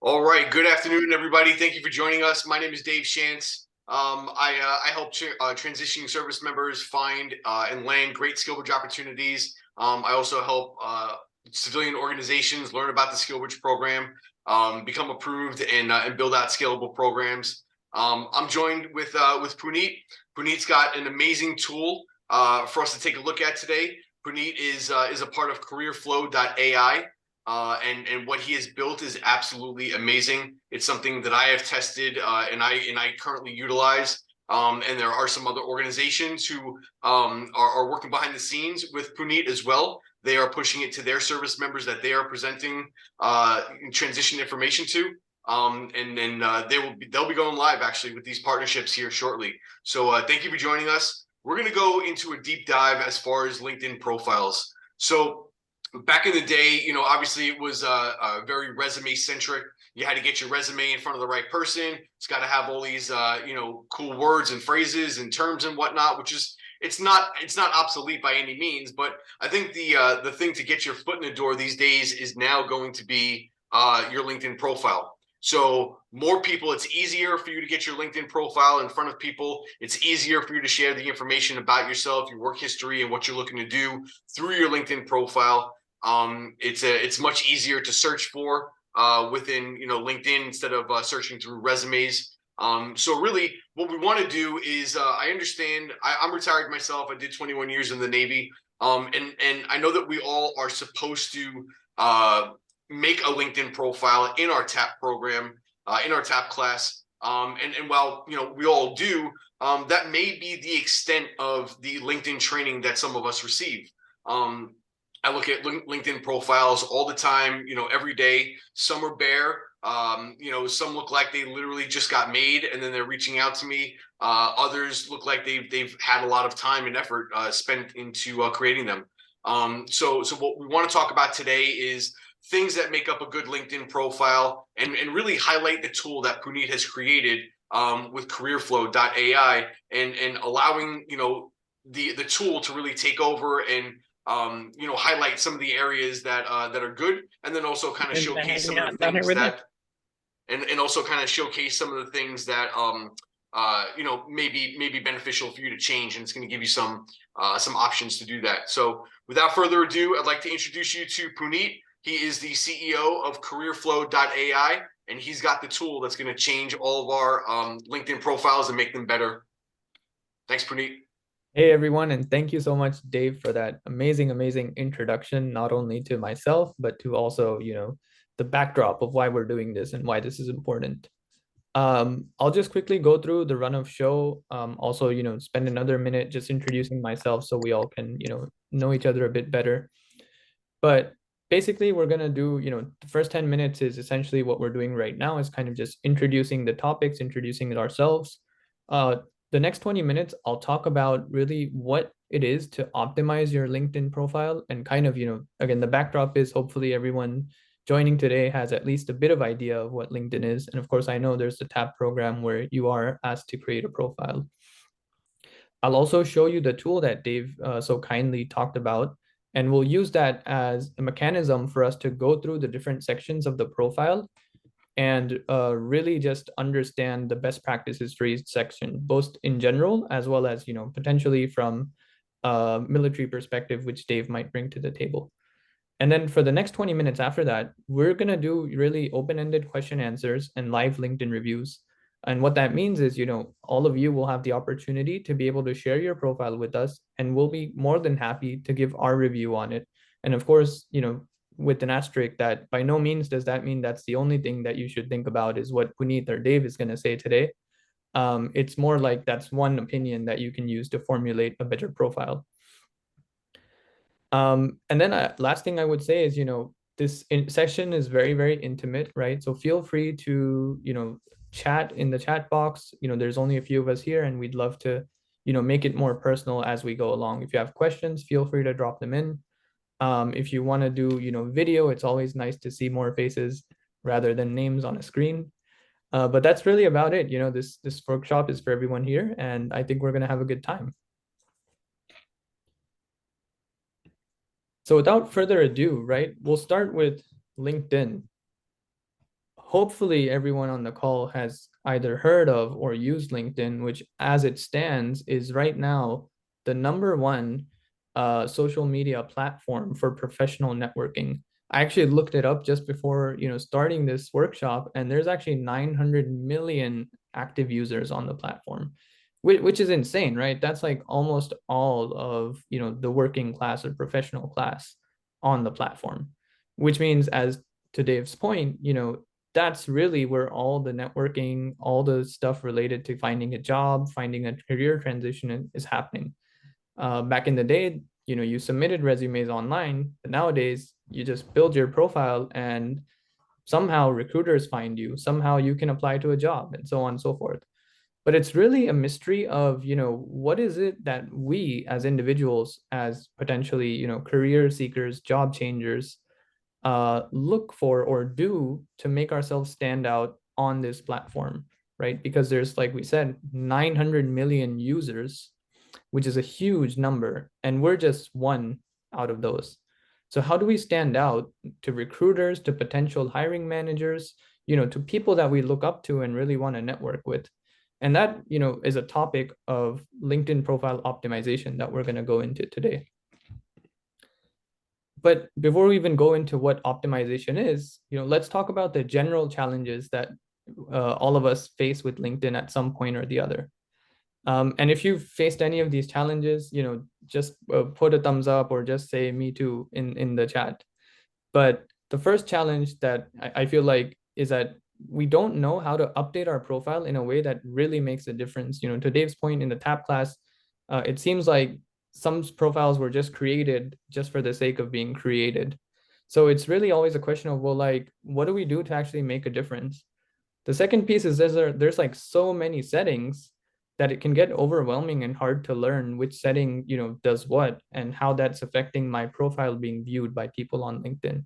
All right. Good afternoon, everybody. Thank you for joining us. My name is Dave Shantz. I help transitioning service members find and land great skill bridge opportunities. I also help civilian organizations learn about the skill bridge program, become approved, and build out scalable programs. I'm joined with Puneet. Puneet's got an amazing tool for us to take a look at today. Puneet is a part of CareerFlow.AI. And what he has built is absolutely amazing. It's something that I have tested and I currently utilize. And there are some other organizations who are working behind the scenes with Puneet as well. They are pushing it to their service members that they are presenting transition information to. And then they'll be going live actually with these partnerships here shortly. So thank you for joining us. We're going to go into a deep dive as far as LinkedIn profiles. So back in the day, obviously it was very resume centric. You had to get your resume in front of the right person. It's got to have all these, cool words and phrases and terms and whatnot, which is it's not obsolete by any means. But I think the thing to get your foot in the door these days is now going to be your LinkedIn profile. So more people, it's easier for you to get your LinkedIn profile in front of people. It's easier for you to share the information about yourself, your work history, and what you're looking to do through your LinkedIn profile. It's much easier to search for within LinkedIn instead of searching through resumes. So really, what we want to do is I understand I'm retired myself. I did 21 years in the Navy, and I know that we all are supposed to make a LinkedIn profile in our TAP program, in our TAP class. And while we all do, that may be the extent of the LinkedIn training that some of us receive. I look at LinkedIn profiles all the time, every day. Some are bare. Some look like they literally just got made and then they're reaching out to me. Others look like they've had a lot of time and effort spent into creating them. So what we want to talk about today is things that make up a good LinkedIn profile and really highlight the tool that Puneet has created with CareerFlow.AI and allowing the tool to really take over and highlight some of the areas that are good, and then also kind of showcase some of the things that, and also kind of showcase some of the things that maybe beneficial for you to change, and it's going to give you some options to do that. So without further ado, I'd like to introduce you to Puneet. He is the CEO of CareerFlow.AI, and he's got the tool that's going to change all of our LinkedIn profiles and make them better. Thanks, Puneet. Hey everyone, and thank you so much, Dave, for that amazing introduction, not only to myself, but to also, the backdrop of why we're doing this and why this is important. I'll just quickly go through the run of show. Also, spend another minute just introducing myself so we all can, know each other a bit better. But basically, we're gonna do, the first 10 minutes is essentially what we're doing right now is kind of just introducing the topics, introducing it ourselves. The next 20 minutes, I'll talk about really what it is to optimize your LinkedIn profile and kind of, again, the backdrop is hopefully everyone joining today has at least a bit of idea of what LinkedIn is. And of course, I know there's the TAP program where you are asked to create a profile. I'll also show you the tool that Dave so kindly talked about, and we'll use that as a mechanism for us to go through the different sections of the profile and really just understand the best practices for each section, both in general as well as potentially from a military perspective, which Dave might bring to the table. And then for the next 20 minutes after that, we're going to do really open-ended question answers and live LinkedIn reviews. And what that means is, all of you will have the opportunity to be able to share your profile with us, and we'll be more than happy to give our review on it. And of course, with an asterisk that by no means does that mean that's the only thing that you should think about is what Puneet or Dave is going to say today. It's more like that's one opinion that you can use to formulate a better profile. And then last thing I would say is, this session is very intimate, right? So feel free to, chat in the chat box. There's only a few of us here and we'd love to, make it more personal as we go along. If you have questions, feel free to drop them in. If you want to do, video, it's always nice to see more faces rather than names on a screen. But that's really about it. This workshop is for everyone here, and I think we're going to have a good time. So without further ado, right, we'll start with LinkedIn. hopefully everyone on the call has either heard of or used LinkedIn, which as it stands is right now the number one social media platform for professional networking. I actually looked it up just before, starting this workshop, and there's actually 900 million active users on the platform, which is insane, right? That's like almost all of, the working class or professional class on the platform, which means, as to Dave's point, that's really where all the networking, all the stuff related to finding a job, finding a career transition is happening. Back in the day, you submitted resumes online, but nowadays you just build your profile and somehow recruiters find you, somehow you can apply to a job, and so on and so forth. But it's really a mystery of, what is it that we as individuals, as potentially, career seekers, job changers, look for or do to make ourselves stand out on this platform, right? Because there's, like we said, 900 million users, which is a huge number, and we're just one out of those. So how do we stand out to recruiters, to potential hiring managers, to people that we look up to and really want to network with? And that, is a topic of LinkedIn profile optimization that we're going to go into today. But before we even go into what optimization is, let's talk about the general challenges that all of us face with LinkedIn at some point or the other. And if you've faced any of these challenges, just put a thumbs up or just say me too in the chat. But the first challenge that I feel like is that we don't know how to update our profile in a way that really makes a difference. To Dave's point in the TAP class, it seems like some profiles were just created just for the sake of being created. So it's really always a question of, well, like, what do we do to actually make a difference? The second piece is there's like so many settings that it can get overwhelming and hard to learn which setting, does what and how that's affecting my profile being viewed by people on LinkedIn.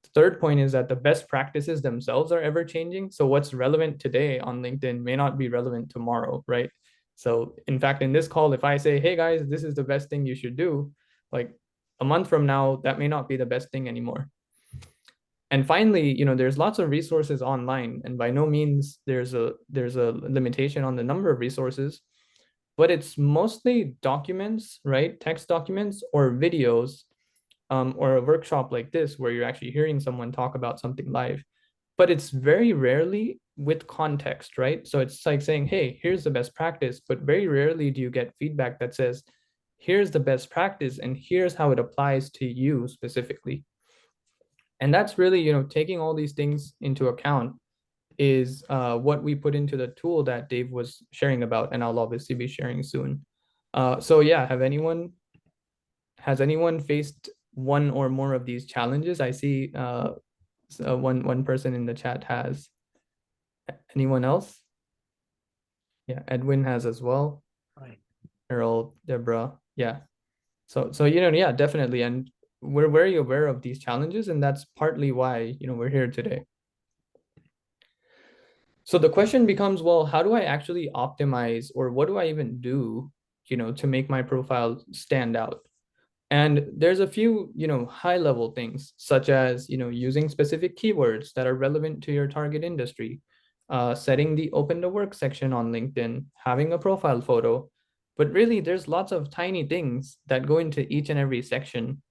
The third point is that the best practices themselves are ever changing. So what's relevant today on LinkedIn may not be relevant tomorrow, right? So in fact, in this call, if I say, hey guys, this is the best thing you should do, like a month from now, that may not be the best thing anymore. And finally, there's lots of resources online, and by no means there's a limitation on the number of resources, but it's mostly documents, right? Text documents or videos, or a workshop like this where you're actually hearing someone talk about something live. But it's very rarely with context, right? So it's like saying, hey, here's the best practice, but very rarely do you get feedback that says, here's the best practice and here's how it applies to you specifically. And that's really, taking all these things into account is what we put into the tool that Dave was sharing about, and I'll obviously be sharing soon. So yeah, has anyone faced one or more of these challenges? I see so one person in the chat has. Anyone else? Yeah, Edwin has as well. Right. Errol, Deborah. Yeah. So yeah, definitely. And we're very aware of these challenges, and that's partly why, we're here today. So the question becomes, well, how do I actually optimize, or what do I even do, to make my profile stand out? And there's a few, high level things, such as, using specific keywords that are relevant to your target industry, setting the open to work section on LinkedIn, having a profile photo. But really, there's lots of tiny things that go into each and every section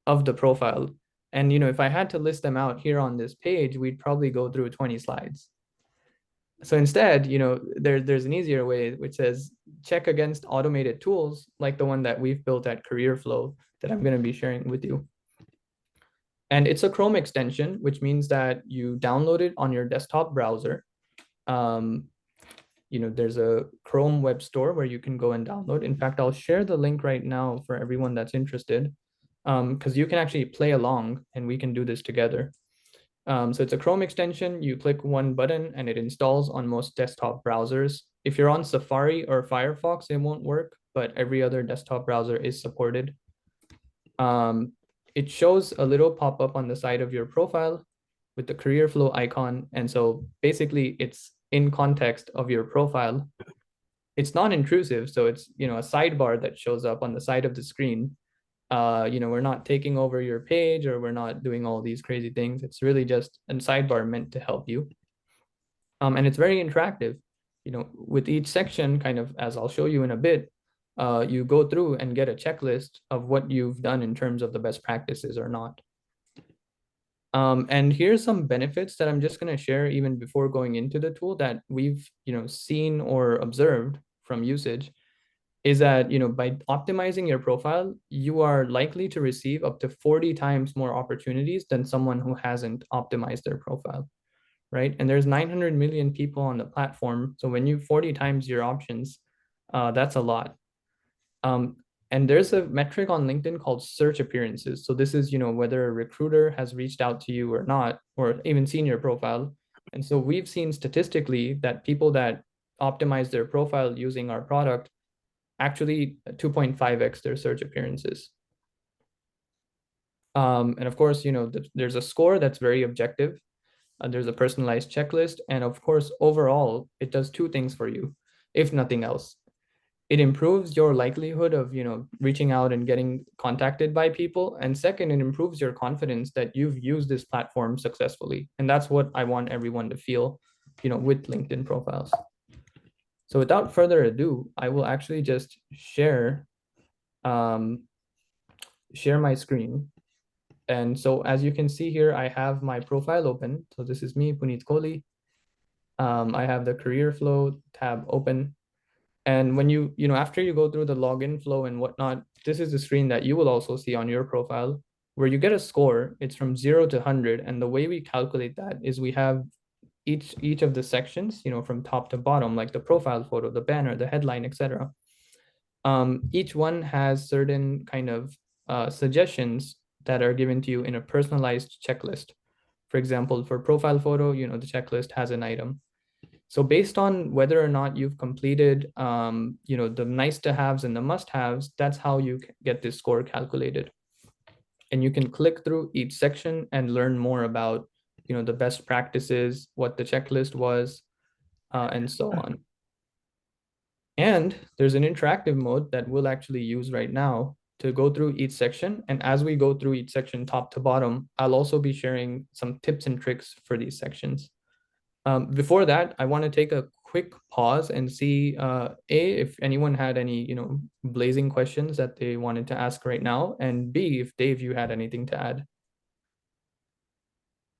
of the profile. And, if I had to list them out here on this page, we'd probably go through 20 slides. So instead, there's an easier way, which says check against automated tools like the one that we've built at CareerFlow that I'm going to be sharing with you. And it's a Chrome extension, which means that you download it on your desktop browser. There's a Chrome web store where you can go and download. In fact, I'll share the link right now for everyone that's interested, because you can actually play along and we can do this together. So it's a Chrome extension. You click one button and it installs on most desktop browsers. If you're on Safari or Firefox, it won't work, but every other desktop browser is supported. It shows a little pop-up on the side of your profile with the CareerFlow icon. And so basically it's in context of your profile. It's non-intrusive. So it's, a sidebar that shows up on the side of the screen. We're not taking over your page, or we're not doing all these crazy things. It's really just a sidebar meant to help you. And it's very interactive. With each section, kind of as I'll show you in a bit, you go through and get a checklist of what you've done in terms of the best practices or not. And here's some benefits that I'm just going to share even before going into the tool that we've seen or observed from usage, is that by optimizing your profile, you are likely to receive up to 40 times more opportunities than someone who hasn't optimized their profile, right? And there's 900 million people on the platform. So when you 40 times your options, that's a lot. And there's a metric on LinkedIn called search appearances. So this is, whether a recruiter has reached out to you or not, or even seen your profile. And so we've seen statistically that people that optimize their profile using our product actually 2.5x their search appearances. And of course, there's a score that's very objective. There's a personalized checklist. And of course, overall, it does two things for you, if nothing else. It improves your likelihood of, reaching out and getting contacted by people. And second, it improves your confidence that you've used this platform successfully. And that's what I want everyone to feel, with LinkedIn profiles. So without further ado, I will actually just share my screen. And so as you can see here, I have my profile open. So this is me, Puneet Kohli. I have the CareerFlow tab open. And when after you go through the login flow and whatnot, this is the screen that you will also see on your profile where you get a score. It's from 0 to 100. And the way we calculate that is we have each of the sections, from top to bottom, like the profile photo, the banner, the headline, etc. Each one has certain kind of suggestions that are given to you in a personalized checklist. For example, for profile photo, the checklist has an item. So based on whether or not you've completed, the nice to haves and the must haves, that's how you get this score calculated. And you can click through each section and learn more about, the best practices, what the checklist was, and so on. And there's an interactive mode that we'll actually use right now to go through each section. And as we go through each section top to bottom, I'll also be sharing some tips and tricks for these sections. Before that, I want to take a quick pause and see if anyone had any, blazing questions that they wanted to ask right now, and B, if Dave, you had anything to add.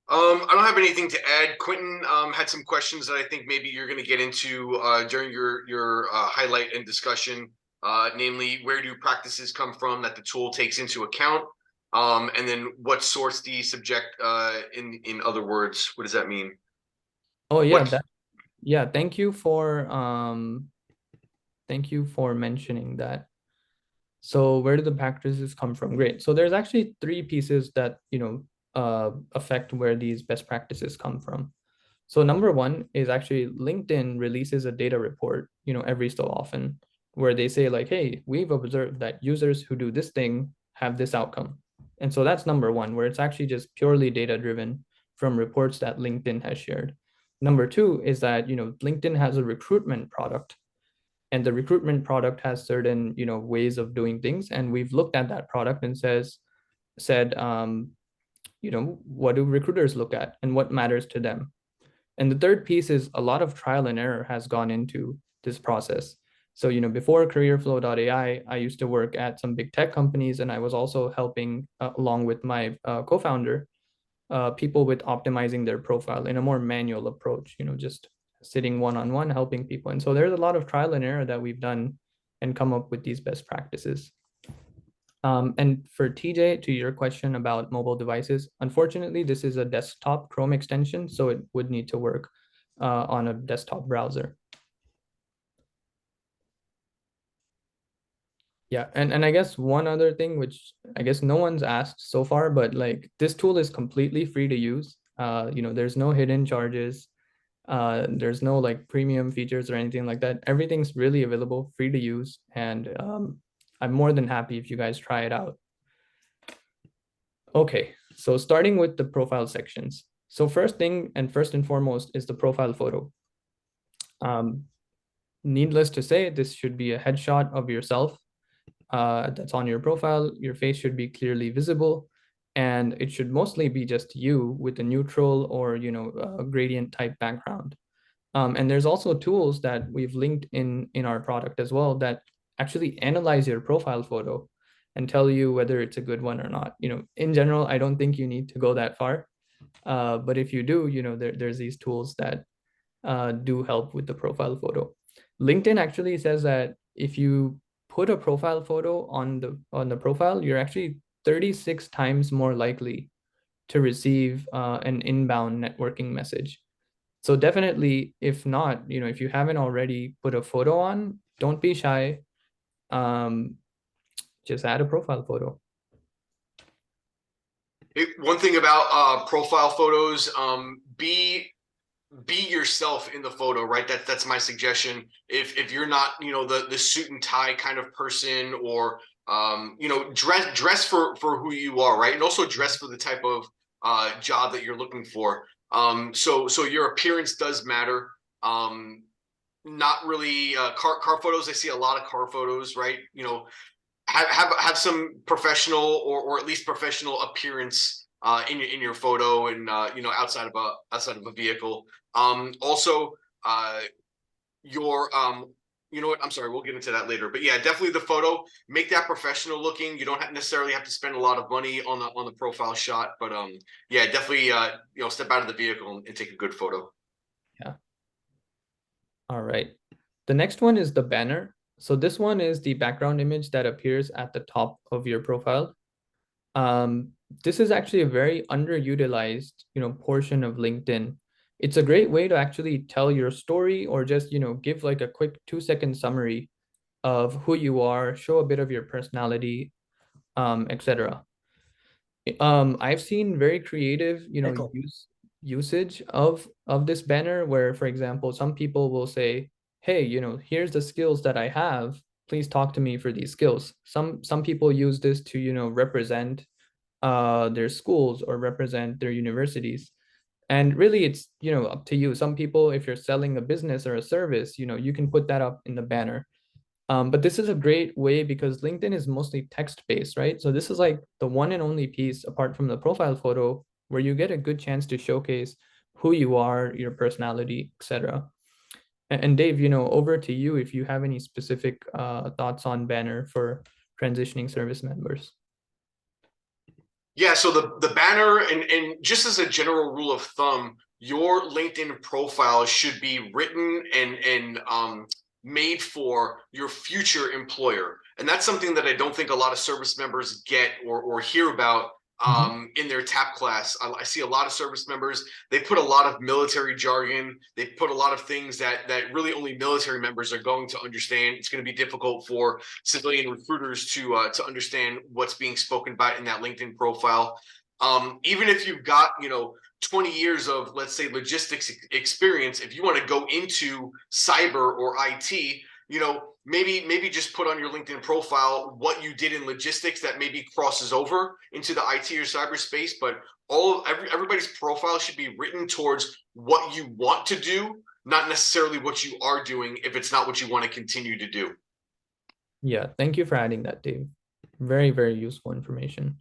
I don't have anything to add. Quentin had some questions that I think maybe you're going to get into during your highlight and discussion, namely, where do practices come from that the tool takes into account? And then what sorts the subject, in other words, what does that mean? Oh yeah, What? thank you for mentioning that. So where do the practices come from? Great. So there's actually three pieces that, affect where these best practices come from. So number one is actually LinkedIn releases a data report, every so often, where they say like, hey, we've observed that users who do this thing have this outcome. And so that's number one, where it's actually just purely data driven from reports that LinkedIn has shared. Number two is that, LinkedIn has a recruitment product, and the recruitment product has certain, ways of doing things. And we've looked at that product and said, what do recruiters look at and what matters to them? And the third piece is a lot of trial and error has gone into this process. So, before CareerFlow.AI, I used to work at some big tech companies, and I was also helping, along with my co-founder, people with optimizing their profile in a more manual approach, just sitting one-on-one helping people. And so there's a lot of trial and error that we've done and come up with these best practices. And for TJ, to your question about mobile devices, unfortunately, this is a desktop Chrome extension, so it would need to work on a desktop browser. Yeah, and I guess one other thing, which I guess no one's asked so far, but like this tool is completely free to use. There's no hidden charges. There's no like premium features or anything like that. Everything's really available, free to use, and I'm more than happy if you guys try it out. Okay, so starting with the profile sections. So first and foremost is the profile photo. Needless to say, this should be a headshot of yourself. that's on your profile. Your face should be clearly visible, and it should mostly be just you with a neutral or a gradient type background. And there's also tools that we've linked in our product as well that actually analyze your profile photo and tell you whether it's a good one or not. In general, I don't think you need to go that far. But if you do, there's these tools that do help with the profile photo. LinkedIn actually says that if you put a profile photo on the profile, you're actually 36 times more likely to receive an inbound networking message. So definitely, if not, if you haven't already put a photo on, don't be shy. Um, just add a profile photo. One thing about profile photos, be yourself in the photo, right? That's my suggestion. If you're not, the suit and tie kind of person, or dress for who you are, right? And also dress for the type of job that you're looking for. So your appearance does matter. Not really car photos. I see a lot of car photos, right? Have some professional, or at least professional appearance in your photo, and outside of a vehicle. Also, your you know what? I'm sorry, we'll get into that later. But yeah, definitely the photo. Make that professional looking. You don't necessarily have to spend a lot of money on the profile shot, but yeah, definitely step out of the vehicle and take a good photo. Yeah. All right. The next one is the banner. So this one is the background image that appears at the top of your profile. Um, this is actually a very underutilized, portion of LinkedIn. It's a great way to actually tell your story, or just, give like a quick 2-second summary of who you are, show a bit of your personality, etc. I've seen very creative, Echo. usage of this banner where, for example, some people will say, "Hey, here's the skills that I have. Please talk to me for these skills." Some people use this to, represent their schools or represent their universities. And really, it's, up to you. Some people, if you're selling a business or a service, you can put that up in the banner. But this is a great way because LinkedIn is mostly text-based, right? So this is like the one and only piece apart from the profile photo where you get a good chance to showcase who you are, your personality, etc. And Dave, over to you if you have any specific thoughts on banner for transitioning service members. Yeah, so the banner, and just as a general rule of thumb, your LinkedIn profile should be written and made for your future employer. And that's something that I don't think a lot of service members get or hear about Mhm. in their TAP class. I see a lot of service members, they put a lot of military jargon, they put a lot of things that really only military members are going to understand. It's going to be difficult for civilian recruiters to understand what's being spoken about in that LinkedIn profile. Even if you've got 20 years of, let's say, logistics experience, if you want to go into cyber or IT, maybe just put on your LinkedIn profile what you did in logistics that maybe crosses over into the IT or cyberspace. But everybody's profile should be written towards what you want to do, not necessarily what you are doing if it's not what you want to continue to do. Yeah, thank you for adding that, Dave. Very, very useful information.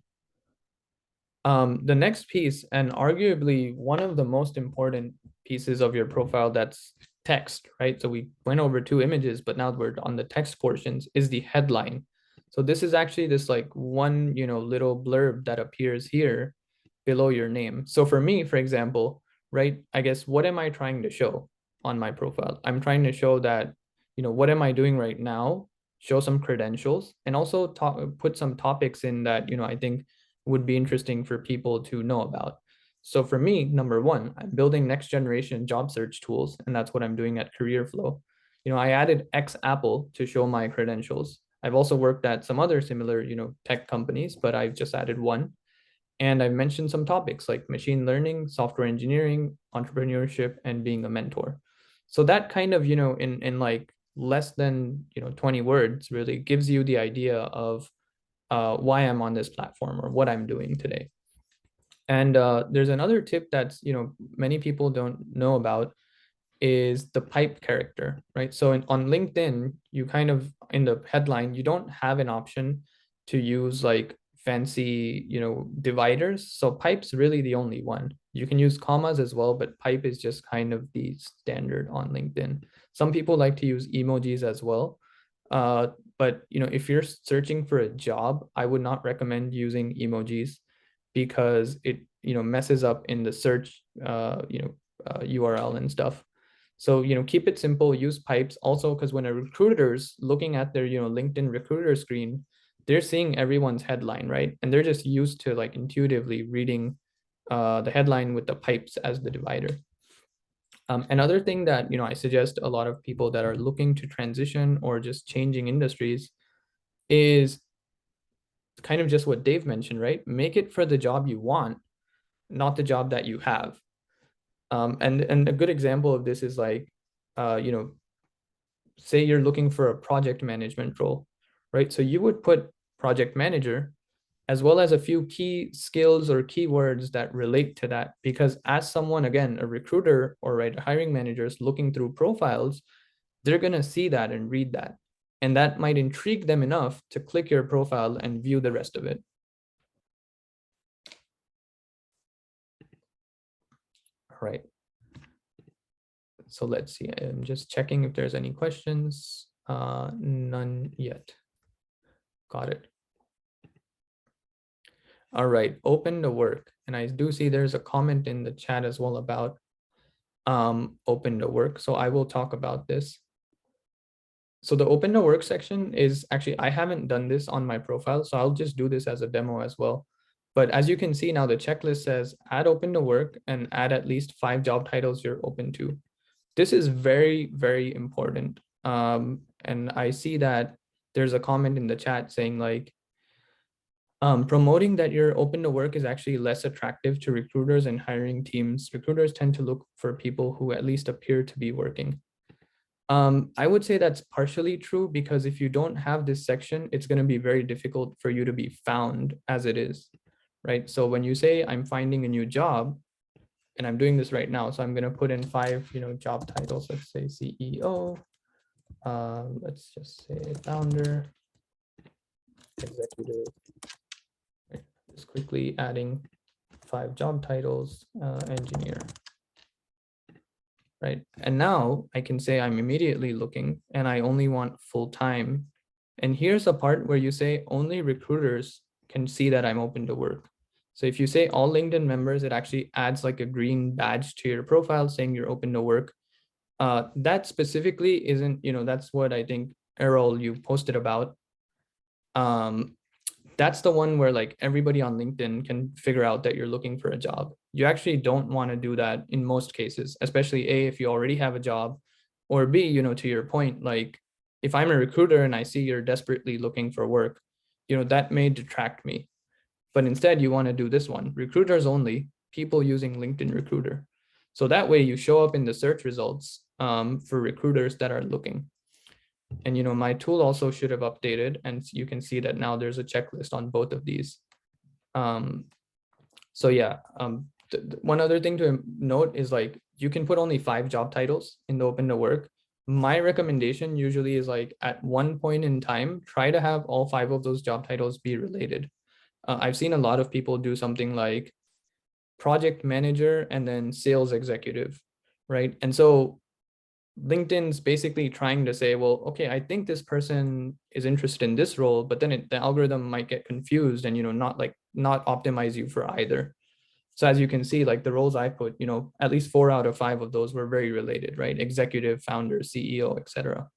The next piece, and arguably one of the most important pieces of your profile that's text, right? So we went over 2 images, but now we're on the text portions, is the headline. So this is actually this like one, little blurb that appears here below your name. So for me, for example, right, I guess what am I trying to show on my profile? I'm trying to show that, what am I doing right now? Show some credentials, and also put some topics in that, I think would be interesting for people to know about. So for me, number one, I'm building next generation job search tools, and that's what I'm doing at CareerFlow. I added X Apple to show my credentials. I've also worked at some other similar, tech companies, but I've just added one. And I've mentioned some topics like machine learning, software engineering, entrepreneurship, and being a mentor. So that kind of, in like less than 20 words really gives you the idea of why I'm on this platform or what I'm doing today. And there's another tip that's, many people don't know about is the pipe character, right? So on LinkedIn, you kind of in the headline, you don't have an option to use like fancy, dividers. So pipe's really the only one. You can use commas as well, but pipe is just kind of the standard on LinkedIn. Some people like to use emojis as well. But if you're searching for a job, I would not recommend using emojis because it messes up in the search URL and stuff. So keep it simple, use pipes. Also, because when a recruiter's looking at their LinkedIn recruiter screen, they're seeing everyone's headline, right? And they're just used to like intuitively reading the headline with the pipes as the divider. Another thing that I suggest a lot of people that are looking to transition or just changing industries is kind of just what Dave mentioned, right? Make it for the job you want, not the job that you have. And a good example of this is like, say you're looking for a project management role, right? So you would put project manager as well as a few key skills or keywords that relate to that. Because as someone, again, a recruiter or right, hiring managers looking through profiles, they're going to see that and read that. And that might intrigue them enough to click your profile and view the rest of it. All right. So let's see. I'm just checking if there's any questions. None yet. Got it. All right, open to work. And I do see there's a comment in the chat as well about open to work. So I will talk about this. So the open to work section is actually, I haven't done this on my profile, so I'll just do this as a demo as well. But as you can see now, the checklist says add open to work and add at least 5 job titles you're open to. This is very, very important. And I see that there's a comment in the chat saying like, promoting that you're open to work is actually less attractive to recruiters and hiring teams. Recruiters tend to look for people who at least appear to be working. I would say that's partially true because if you don't have this section, it's going to be very difficult for you to be found as it is, right? So when you say I'm finding a new job, and I'm doing this right now, so I'm going to put in 5, job titles. Let's say CEO. Let's just say founder, executive. Right. Just quickly adding 5 job titles, engineer. Right. And now I can say I'm immediately looking and I only want full time. And here's a part where you say only recruiters can see that I'm open to work. So if you say all LinkedIn members, it actually adds like a green badge to your profile saying you're open to work. That specifically isn't, that's what I think, Errol, you posted about. That's the one where like everybody on LinkedIn can figure out that you're looking for a job. You actually don't want to do that in most cases, especially A, if you already have a job, or B, to your point, like if I'm a recruiter and I see you're desperately looking for work, that may detract me. But instead you want to do this one, recruiters only, people using LinkedIn Recruiter. So that way you show up in the search results for recruiters that are looking. And my tool also should have updated, and you can see that now there's a checklist on both of these. So yeah, one other thing to note is like you can put only 5 job titles in the open to work. My recommendation usually is like at one point in time, try to have all 5 of those job titles be related. I've seen a lot of people do something like project manager and then sales executive, right? And so LinkedIn's basically trying to say, well, okay, I think this person is interested in this role, but then the algorithm might get confused and, not optimize you for either. So as you can see, like the roles I put, at least 4 out of 5 of those were very related, right? Executive, founder, CEO, etc.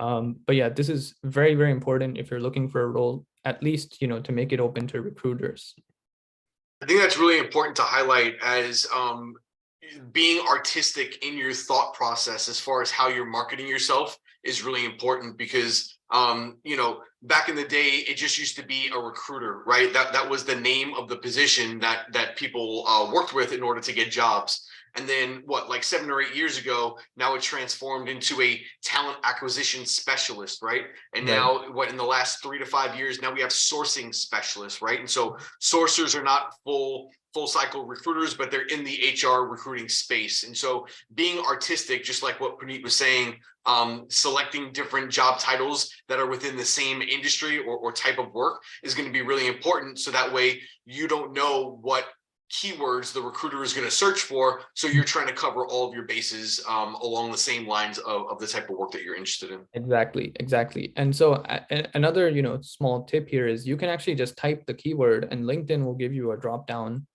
But yeah, this is very, very important if you're looking for a role, at least, to make it open to recruiters. I think that's really important to highlight as being artistic in your thought process as far as how you're marketing yourself is really important because back in the day it just used to be a recruiter, right? That was the name of the position that people worked with in order to get jobs. And then like 7 or 8 years ago, now it transformed into a talent acquisition specialist, right? And now in the last 3 to 5 years, now we have sourcing specialists, right? And so sourcers are not full full cycle recruiters, but they're in the HR recruiting space. And so being artistic, just like what Puneet was saying, selecting different job titles that are within the same industry or type of work is going to be really important. So that way you don't know what keywords the recruiter is going to search for. So you're trying to cover all of your bases along the same lines of the type of work that you're interested in. Exactly. And so another, small tip here is you can actually just type the keyword and LinkedIn will give you a drop down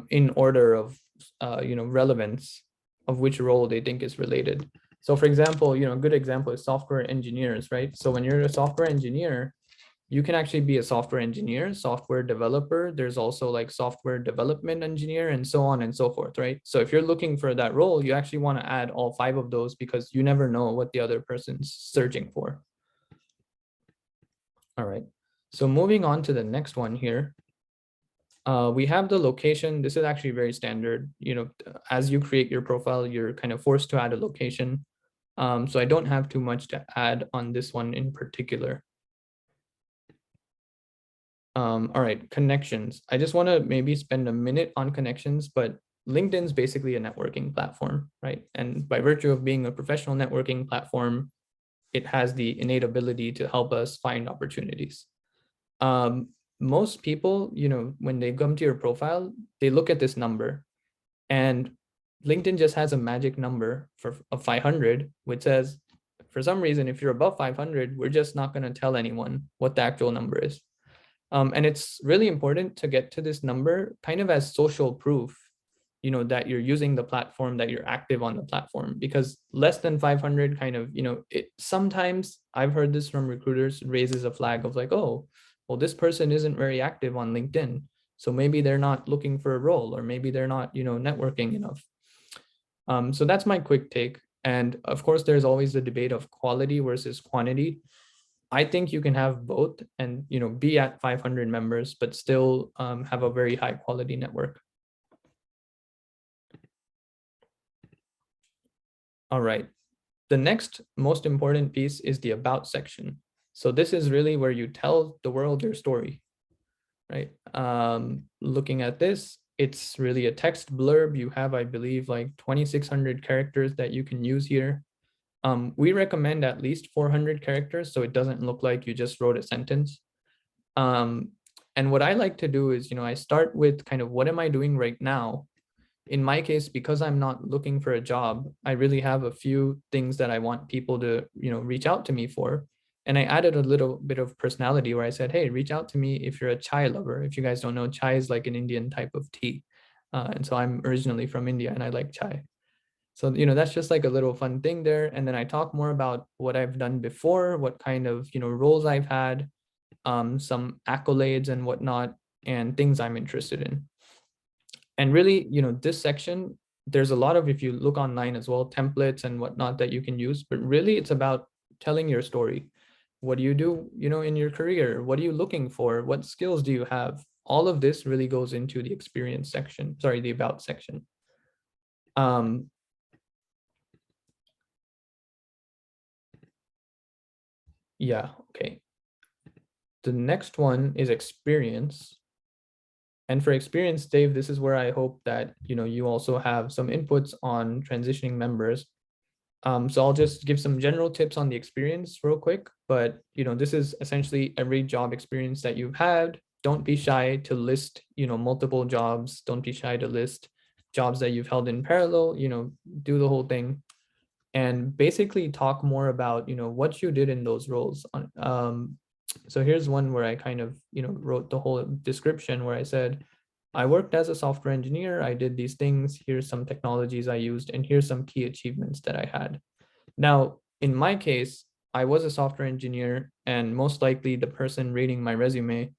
in order of, relevance of which role they think is related. So for example, a good example is software engineers, right? So when you're a software engineer, you can actually be a software engineer, software developer. There's also like software development engineer and so on and so forth, right? So if you're looking for that role, you actually want to add all 5 of those because you never know what the other person's searching for. All right. So moving on to the next one here. We have the location. This is actually very standard. As you create your profile, you're kind of forced to add a location. So I don't have too much to add on this one in particular. All right, connections. I just want to maybe spend a minute on connections, but LinkedIn's basically a networking platform, right? And by virtue of being a professional networking platform, it has the innate ability to help us find opportunities. Most people, when they come to your profile, they look at this number, and LinkedIn just has a magic number of 500, which says, for some reason, if you're above 500, we're just not going to tell anyone what the actual number is. And it's really important to get to this number kind of as social proof, that you're using the platform, that you're active on the platform, because less than 500 kind of, sometimes I've heard this from recruiters, raises a flag of like, oh, well, this person isn't very active on LinkedIn. So maybe they're not looking for a role, or maybe they're not, networking enough. So that's my quick take. And of course, there's always the debate of quality versus quantity. I think you can have both and be at 500 members, but still have a very high quality network. All right. The next most important piece is the about section. So this is really where you tell the world your story, right? Looking at this, it's really a text blurb. You have, I believe, like 2,600 characters that you can use here. We recommend at least 400 characters, so it doesn't look like you just wrote a sentence. And what I like to do is, I start with kind of what am I doing right now? In my case, because I'm not looking for a job, I really have a few things that I want people to, reach out to me for. And I added a little bit of personality where I said, hey, reach out to me if you're a chai lover. If you guys don't know, chai is like an Indian type of tea. And so I'm originally from India and I like chai. So, that's just like a little fun thing there. And then I talk more about what I've done before, what kind of, roles I've had, some accolades and whatnot, and things I'm interested in. And really, this section, there's a lot of, if you look online as well, templates and whatnot that you can use, but really it's about telling your story. What do you do, in your career? What are you looking for? What skills do you have? All of this really goes into the experience section, sorry, the about section. Yeah, okay. The next one is experience. And for experience, Dave, this is where I hope that, you also have some inputs on transitioning members. So I'll just give some general tips on the experience real quick, but, this is essentially every job experience that you've had. Don't be shy to list, multiple jobs. Don't be shy to list jobs that you've held in parallel, do the whole thing. And basically talk more about, what you did in those roles. So here's one where I kind of, wrote the whole description where I said, I worked as a software engineer. I did these things. Here's some technologies I used, and here's some key achievements that I had. Now, in my case, I was a software engineer, and most likely the person reading my resume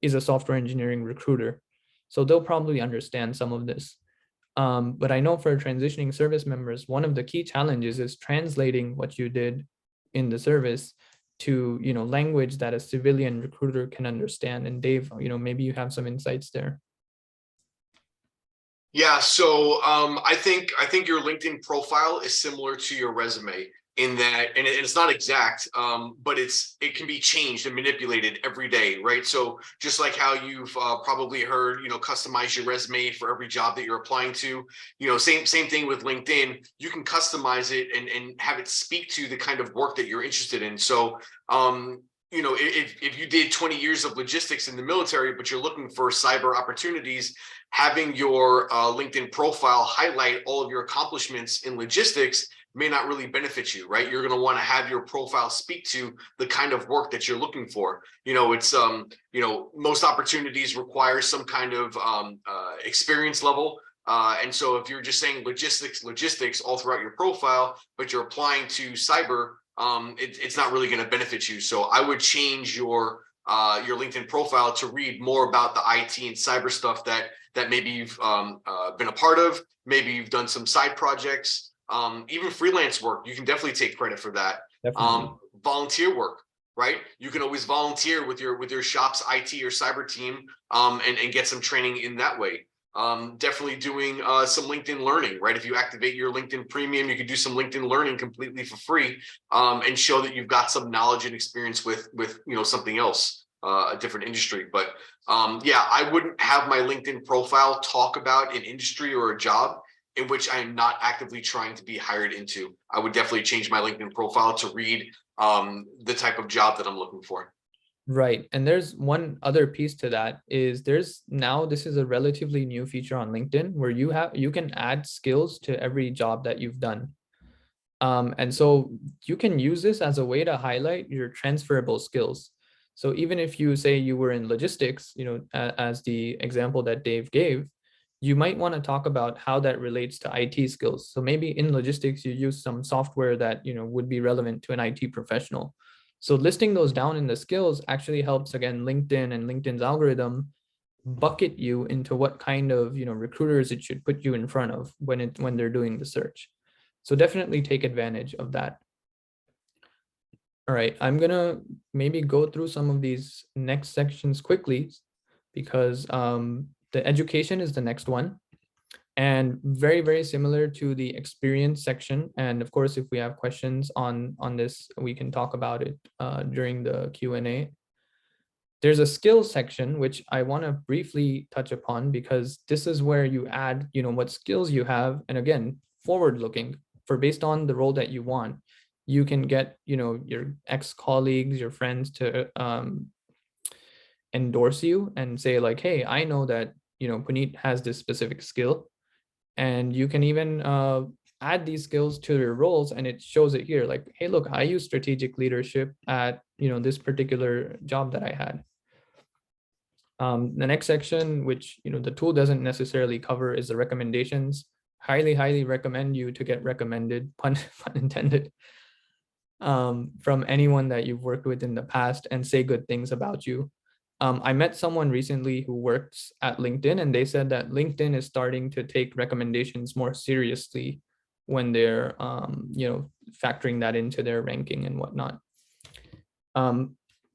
is a software engineering recruiter. So they'll probably understand some of this. But I know for transitioning service members, one of the key challenges is translating what you did in the service to, language that a civilian recruiter can understand. And Dave, maybe you have some insights there. Yeah, so I think your LinkedIn profile is similar to your resume. in that, and it's not exact, but it can be changed and manipulated every day, right? So just like how you've probably heard, customize your resume for every job that you're applying to, same thing with LinkedIn. You can customize it and have it speak to the kind of work that you're interested in. So if you did 20 years of logistics in the military, but you're looking for cyber opportunities, having your LinkedIn profile highlight all of your accomplishments in logistics may not really benefit you, right? You're going to want to have your profile speak to the kind of work that you're looking for. It's most opportunities require some kind of experience level. And so if you're just saying logistics all throughout your profile, but you're applying to cyber, it's not really going to benefit you. So I would change your LinkedIn profile to read more about the IT and cyber stuff that maybe you've been a part of. Maybe you've done some side projects. Even freelance work, you can definitely take credit for that. Definitely. Volunteer work, right? You can always volunteer with your shop's IT or cyber team, and get some training in that way. Definitely doing some LinkedIn learning, right? If you activate your LinkedIn premium, you can do some LinkedIn learning completely for free, and show that you've got some knowledge and experience with something else, a different industry. But yeah, I wouldn't have my LinkedIn profile talk about an industry or a job in which I am not actively trying to be hired into. I would definitely change my LinkedIn profile to read the type of job that I'm looking for. Right. And there's one other piece to that is this is a relatively new feature on LinkedIn where you can add skills to every job that you've done. And so you can use this as a way to highlight your transferable skills. So even if you say you were in logistics, as the example that Dave gave, you might want to talk about how that relates to IT skills. So maybe in logistics, you use some software that, would be relevant to an IT professional. So listing those down in the skills actually helps, again, LinkedIn and LinkedIn's algorithm bucket you into what kind of, recruiters it should put you in front of when they're doing the search. So definitely take advantage of that. All right, I'm gonna maybe go through some of these next sections quickly because the education is the next one, and very, very similar to the experience section. And of course, if we have questions on this, we can talk about it during the Q&A. There's a skills section, which I want to briefly touch upon because this is where you add, what skills you have. And again, forward looking for based on the role that you want, you can get, your ex-colleagues, your friends to endorse you and say like, hey, I know that, Puneet has this specific skill. And you can even add these skills to your roles, and it shows it here like, hey, look, I use strategic leadership at, this particular job that I had. The next section, which the tool doesn't necessarily cover, is the recommendations. Highly, highly recommend you to get recommended, pun intended, from anyone that you've worked with in the past and say good things about you. I met someone recently who works at LinkedIn, and they said that LinkedIn is starting to take recommendations more seriously when they're, factoring that into their ranking and whatnot.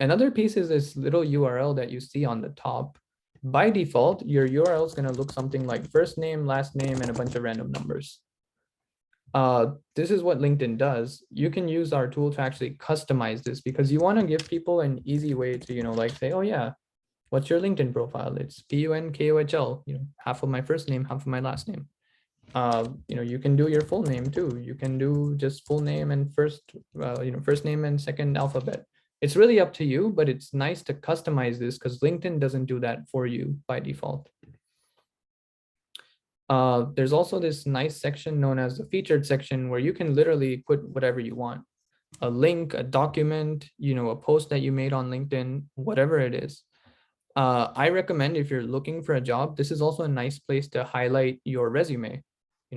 Another piece is this little URL that you see on the top. By default, your URL is going to look something like first name, last name, and a bunch of random numbers. This is what LinkedIn does. You can use our tool to actually customize this because you want to give people an easy way to, like say, oh yeah, what's your LinkedIn profile? It's PUNKOHL, half of my first name, half of my last name. You can do your full name too. You can do just full name and first name and second alphabet. It's really up to you, but it's nice to customize this because LinkedIn doesn't do that for you by default. There's also this nice section known as the featured section where you can literally put whatever you want. A link, a document, a post that you made on LinkedIn, whatever it is. I recommend if you're looking for a job, this is also a nice place to highlight your resume.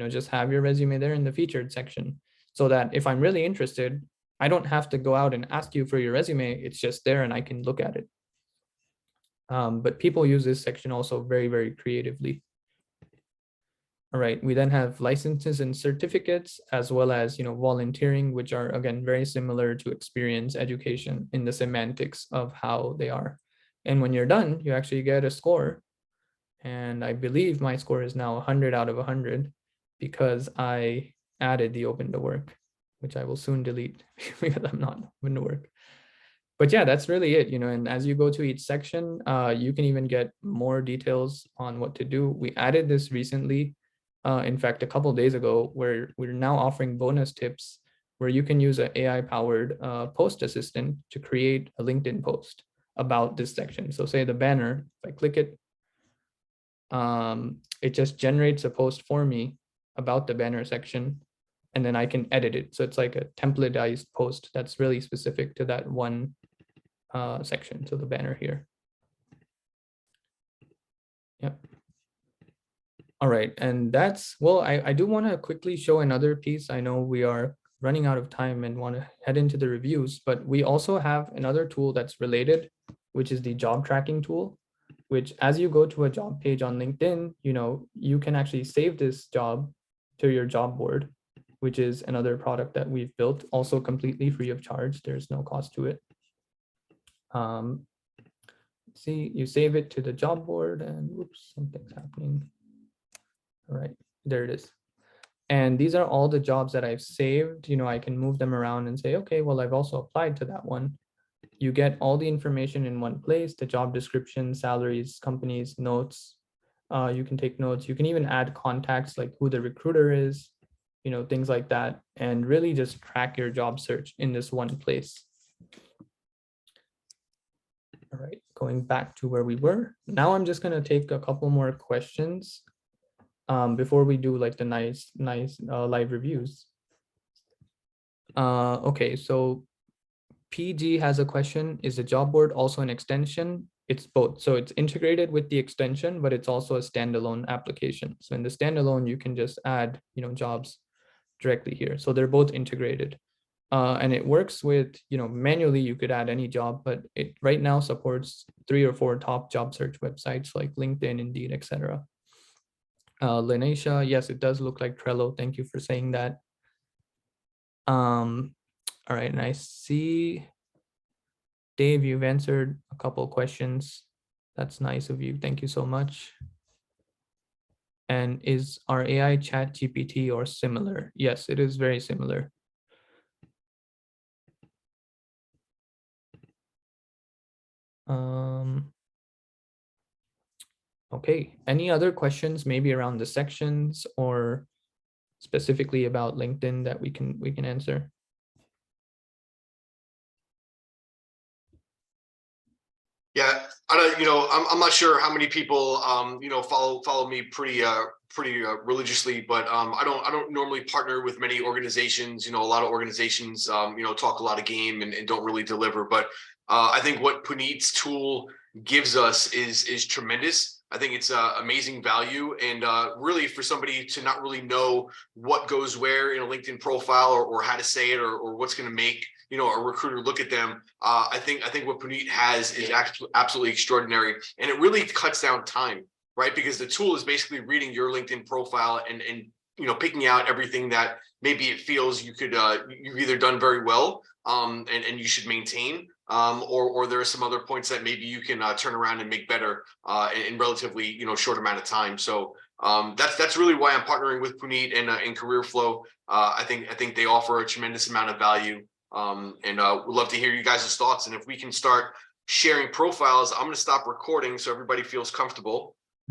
Just have your resume there in the featured section so that if I'm really interested, I don't have to go out and ask you for your resume. It's just there and I can look at it. But people use this section also very, very creatively. All right, we then have licenses and certificates as well as, volunteering, which are, again, very similar to experience education in the semantics of how they are. And when you're done, you actually get a score. And I believe my score is now 100 out of 100 because I added the open to work. which I will soon delete because I'm not going to work. But yeah, that's really it, and as you go to each section, you can even get more details on what to do. We added this recently, in fact, a couple of days ago, where we're now offering bonus tips where you can use an AI-powered post assistant to create a LinkedIn post about this section. So say the banner, if I click it, it just generates a post for me about the banner section, and then I can edit it. So it's like a templatized post that's really specific to that one section, so the banner here. Yep. All right, and that's, well, I do want to quickly show another piece. I know we are running out of time and want to head into the reviews, but we also have another tool that's related, which is the job tracking tool, which as you go to a job page on LinkedIn, you can actually save this job to your job board, which is another product that we've built, also completely free of charge. There's no cost to it. See, you save it to the job board and whoops, something's happening. All right, there it is. And these are all the jobs that I've saved. I can move them around and say, okay, well, I've also applied to that one. You get all the information in one place, the job description, salaries, companies, notes. You can take notes. You can even add contacts like who the recruiter is, things like that, and really just track your job search in this one place. All right, going back to where we were. Now I'm just going to take a couple more questions before we do like the nice live reviews. Okay, so PG has a question. Is the job board also an extension? It's both. So it's integrated with the extension, but it's also a standalone application. So in the standalone, you can just add, jobs directly here. So they're both integrated. And it works with, manually you could add any job, but it right now supports 3 or 4 top job search websites like LinkedIn, Indeed, etc. Lenacia, yes, it does look like Trello. Thank you for saying that. All right, and I see, Dave, you've answered a couple questions. That's nice of you. Thank you so much. And is our AI chat GPT or similar? Yes, it is very similar. Okay, any other questions maybe around the sections or specifically about LinkedIn that we can answer? Yeah, I don't, I'm not sure how many people, follow me pretty religiously, but I don't normally partner with many organizations. A lot of organizations, talk a lot of game and don't really deliver. But I think what Puneet's tool gives us is tremendous. I think it's amazing value, and really for somebody to not really know what goes where in a LinkedIn profile or how to say it or what's going to make a recruiter look at them. I think what Puneet has is absolutely extraordinary, and it really cuts down time, right? Because the tool is basically reading your LinkedIn profile and picking out everything that maybe it feels you could you've either done very well and you should maintain, or there are some other points that maybe you can turn around and make better in relatively short amount of time. So that's really why I'm partnering with Puneet and in CareerFlow. I think they offer a tremendous amount of value. And we'd love to hear you guys' thoughts. And if we can start sharing profiles, I'm going to stop recording so everybody feels comfortable.